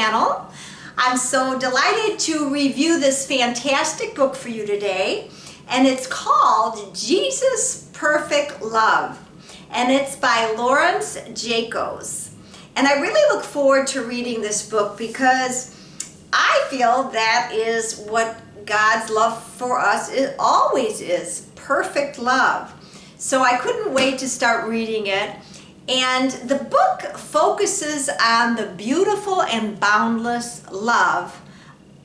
channel. I'm so delighted to review this fantastic book for you today, and it's called Jesus Perfect Love, and it's by Lawrence Jakows. And I really look forward to reading this book because I feel that is what God's love for us always is, perfect love. So I couldn't wait to start reading it. And the book focuses on the beautiful and boundless love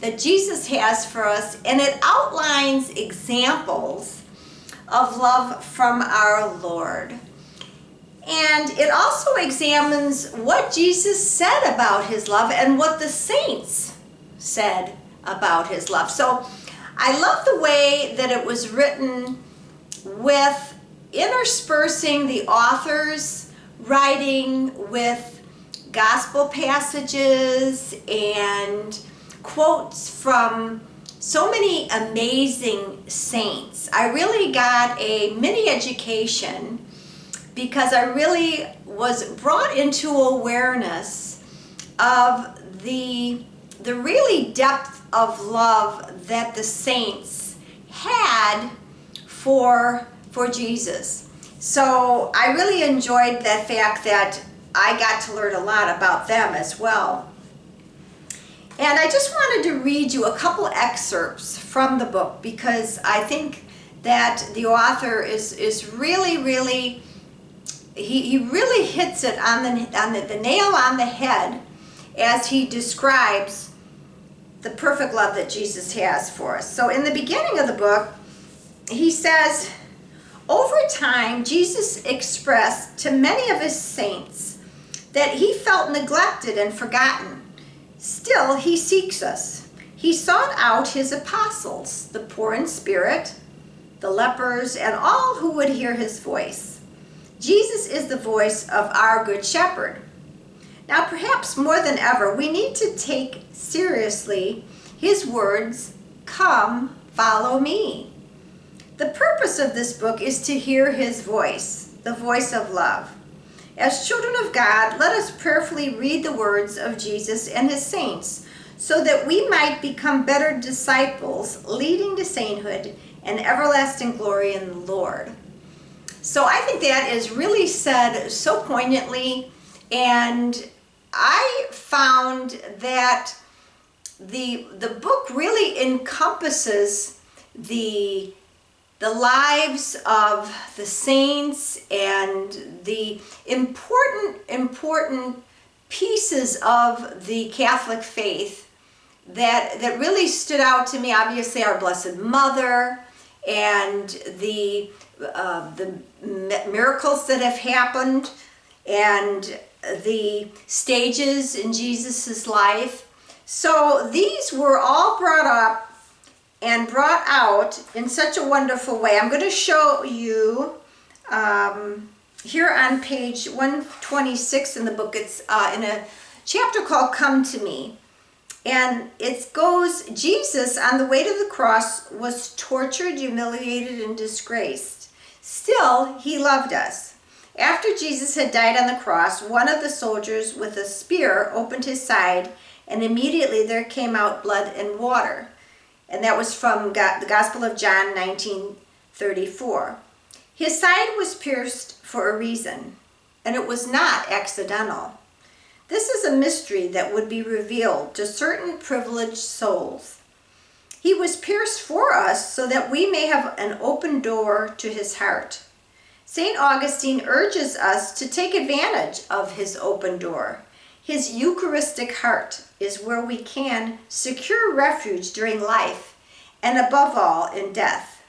that Jesus has for us, and it outlines examples of love from our Lord. And it also examines what Jesus said about his love and what the saints said about his love. So I love the way that it was written, with interspersing the author's writing with gospel passages and quotes from so many amazing saints. I really got a mini education because I really was brought into awareness of the really depth of love that the saints had for Jesus. So I really enjoyed that fact that I got to learn a lot about them as well. And I just wanted to read you a couple excerpts from the book because I think that the author is really he really hits it on the nail on the head as he describes the perfect love that Jesus has for us. So in the beginning of the book, he says, over time, Jesus expressed to many of his saints that he felt neglected and forgotten. Still, he seeks us. He sought out his apostles, the poor in spirit, the lepers, and all who would hear his voice. Jesus is the voice of our Good Shepherd. Now, perhaps more than ever, we need to take seriously his words, "Come, follow me." The purpose of this book is to hear his voice, the voice of love. As children of God, let us prayerfully read the words of Jesus and his saints so that we might become better disciples, leading to sainthood and everlasting glory in the Lord. So I think that is really said so poignantly, and I found that the book really encompasses the lives of the saints and the important pieces of the Catholic faith that really stood out to me. Obviously, our Blessed Mother and the miracles that have happened and the stages in Jesus's life. So these were all brought up and brought out in such a wonderful way. I'm going to show you here on page 126 in the book. It's in a chapter called Come to Me. And it goes, Jesus on the way to the cross was tortured, humiliated, and disgraced. Still, he loved us. After Jesus had died on the cross, one of the soldiers with a spear opened his side, and immediately there came out blood and water. And that was from the Gospel of John 19:34. His side was pierced for a reason, and it was not accidental. This is a mystery that would be revealed to certain privileged souls. He was pierced for us so that we may have an open door to his heart. St. Augustine urges us to take advantage of his open door. His Eucharistic heart is where we can secure refuge during life and above all in death.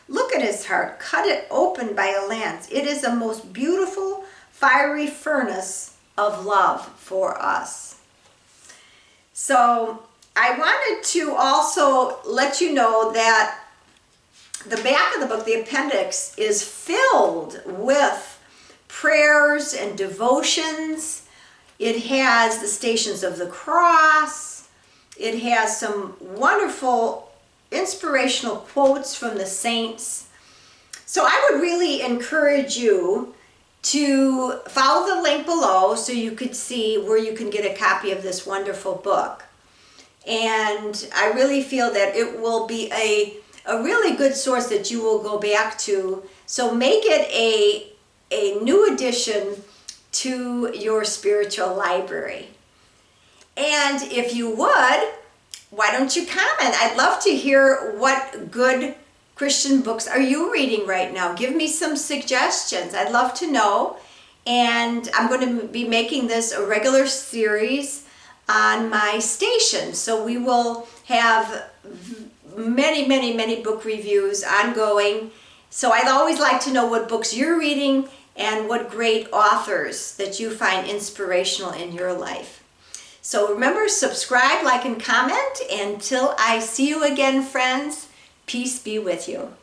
Look at his heart, cut it open by a lance. It is a most beautiful, fiery furnace of love for us. So I wanted to also let you know that the back of the book, the appendix, is filled with prayers and devotions. It has the Stations of the Cross. It has some wonderful inspirational quotes from the saints. So I would really encourage you to follow the link below so you could see where you can get a copy of this wonderful book. And I really feel that it will be a really good source that you will go back to. So make it a new addition to your spiritual library. And if you would, why don't you comment? I'd love to hear what good Christian books are you reading right now. Give me some suggestions. I'd love to know. And I'm going to be making this a regular series on my station. So we will have many book reviews ongoing. So I'd always like to know what books you're reading and what great authors that you find inspirational in your life. So remember, subscribe, like, and comment. Until I see you again, friends, peace be with you.